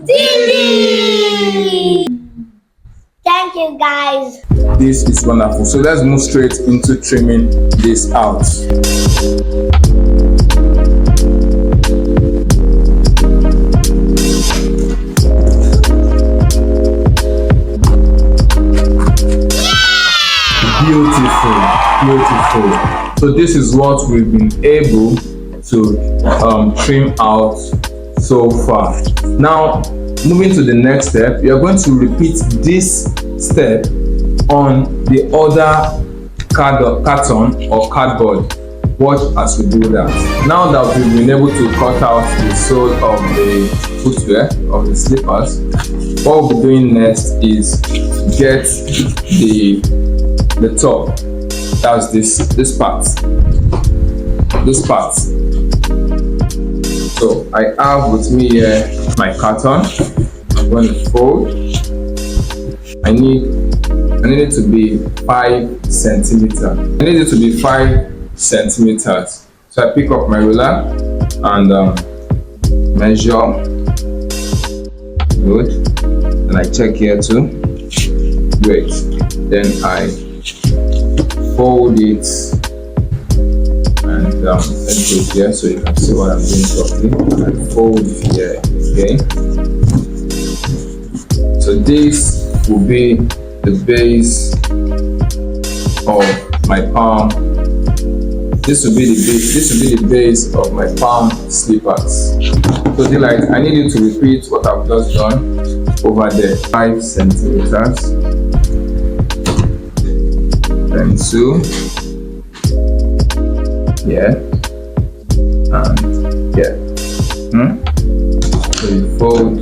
DeeDee. Thank you, guys. This is wonderful. So let's move straight into trimming this out. Beautiful. So this is what we've been able to trim out so far. Now moving to the next step, you are going to repeat this step on the other carton or cardboard. Watch as we do that. Now that we've been able to cut out the sole of the footwear, of the slippers, what we'll be doing next is get the top. That's this part. So I have with me here my carton. I'm going to fold. I need it to be 5 centimeters. I need it to be 5 centimeters. So I pick up my ruler and measure. Good. And I check here too. Great. Then I fold it and let me put it here so you can see what I'm doing properly. And I fold it here. Okay. So this will be the base of my palm. This will be the base of my palm slippers. So DeeDee, I need you to repeat what I've just done over there. 5 centimeters. Then 2. Yeah. And yeah. So you fold.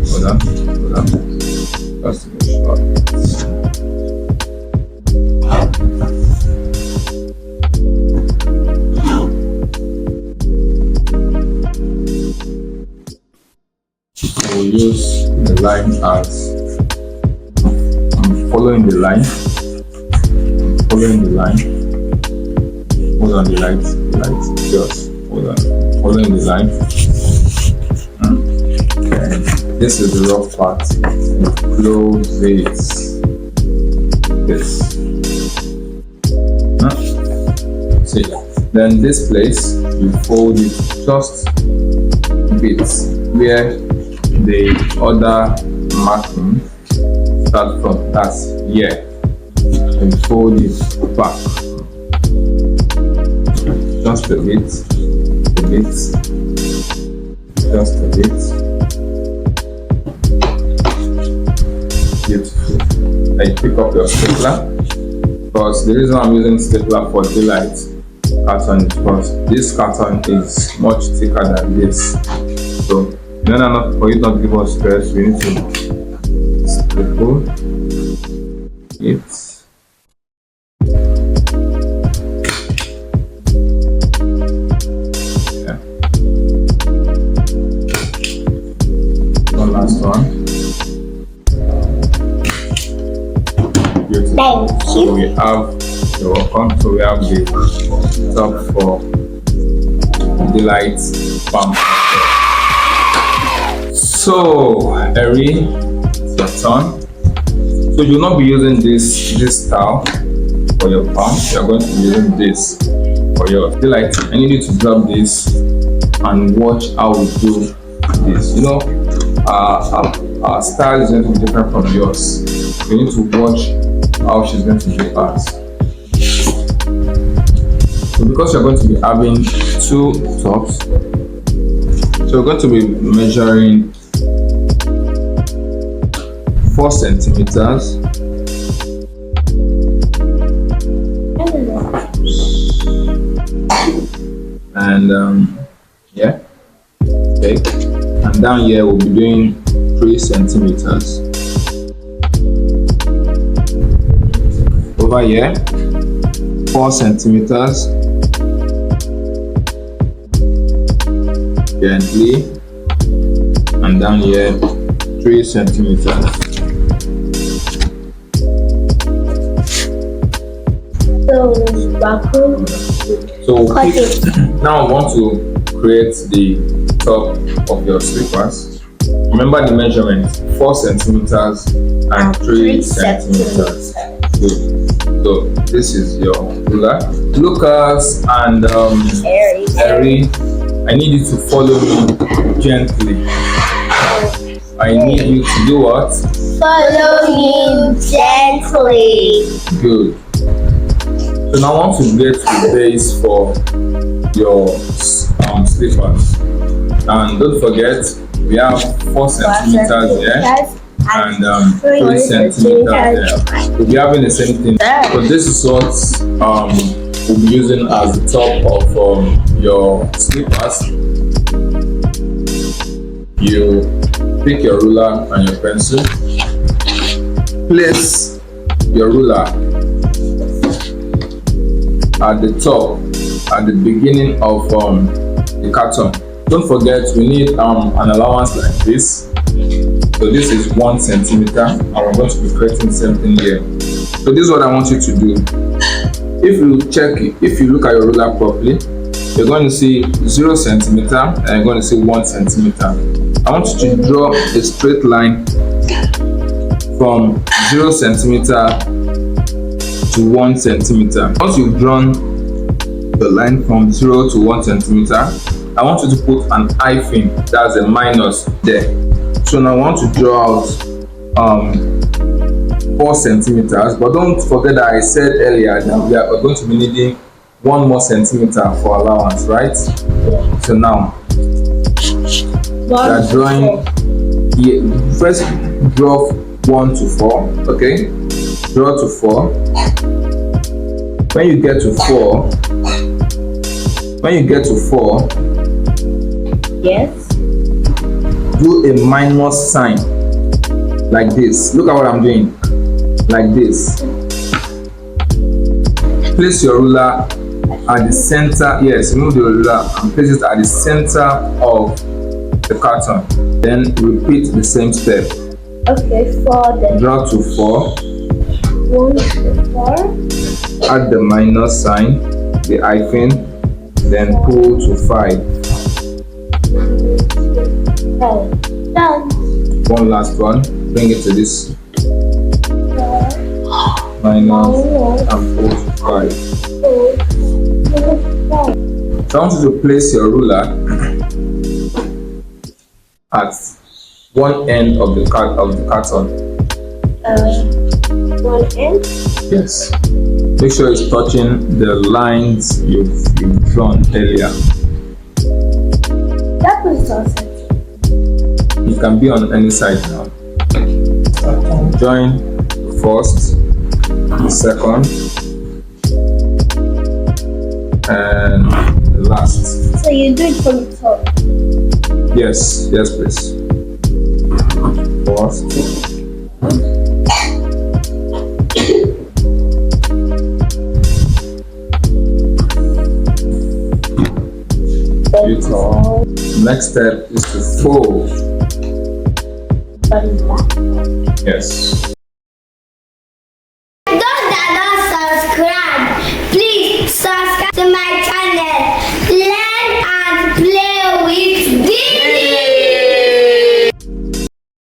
Hold on. Just to make sure. We'll use the line as I'm following the line. Hold on the light, just hold on. Following the line. And this is the rough part. Close it. This. See. Then this place, you fold it just a bit where the other marking starts from. That's here. And fold it back. Just a bit, just a bit. Beautiful. Now you pick up your stapler, because the reason I'm using stapler for DeeDee carton is because this carton is much thicker than this. So in order for you not to give us stress, we need to staple it. Last one. Beautiful. Thank you. So we have the welcome. So we have the top for DeeDee palm. So Eri, it's your turn. So you'll not be using this style for your palm. You're going to be using this for your DeeDee. I need you to grab this and watch how we do this. You know, our style is going to be different from yours. You need to watch how she's going to do ours. So because you're going to be having 2 tops, so we're going to be measuring 4 centimeters. And yeah, okay. And down here we'll be doing 3 centimeters. Over here 4 centimeters. Gently. And down here 3 centimeters. So now I want to create the top of your slippers. Remember the measurement: 4 centimeters and 3 centimeters. Good. So this is your ruler. Lucas and Harry, I need you to follow me gently. I need you to do what? Follow me gently. Good. So now I want to get the base for your slippers. And don't forget, we have 4 centimeters here and 3 centimeters there. We'll be having the same thing. So this is what we'll be using as the top of your slippers. You pick your ruler and your pencil. Place your ruler at the top, at the beginning of the carton. Don't forget, we need an allowance like this. So this is 1 centimeter, and we're going to be creating something here. So this is what I want you to do. If you check it, if you look at your ruler properly, you're going to see 0 centimeter and you're going to see 1 centimeter. I want you to draw a straight line from 0 centimeter to 1 centimeter. Once you've drawn the line from 0 to 1 centimeter, I want you to put an hyphen, that's a minus there. So now I want to draw out 4 centimeters, but don't forget that I said earlier that we are going to be needing 1 more centimeter for allowance, right? Yeah. So now we are drawing here. First draw 1 to 4, okay? Draw to 4. When you get to 4, yes, do a minus sign like this. Look at what I'm doing, like this. Place your ruler at the center. Yes, move the ruler and place it at the center of the carton. Then repeat the same step. Okay, 4 then. Draw to 4. 1 to 4. Add the minus sign, the hyphen, then pull to 5. Done. One last one. Bring it to this. Minus and pull to 5. So I want you to place your ruler at one end of the carton. One end? Yes. Make sure it's touching the lines you've drawn earlier. That was awesome. You can be on any side now. Join the first, the second, and the last. So you do it from the top? Yes, yes please. First. Beautiful. Next step is to fold. Yes.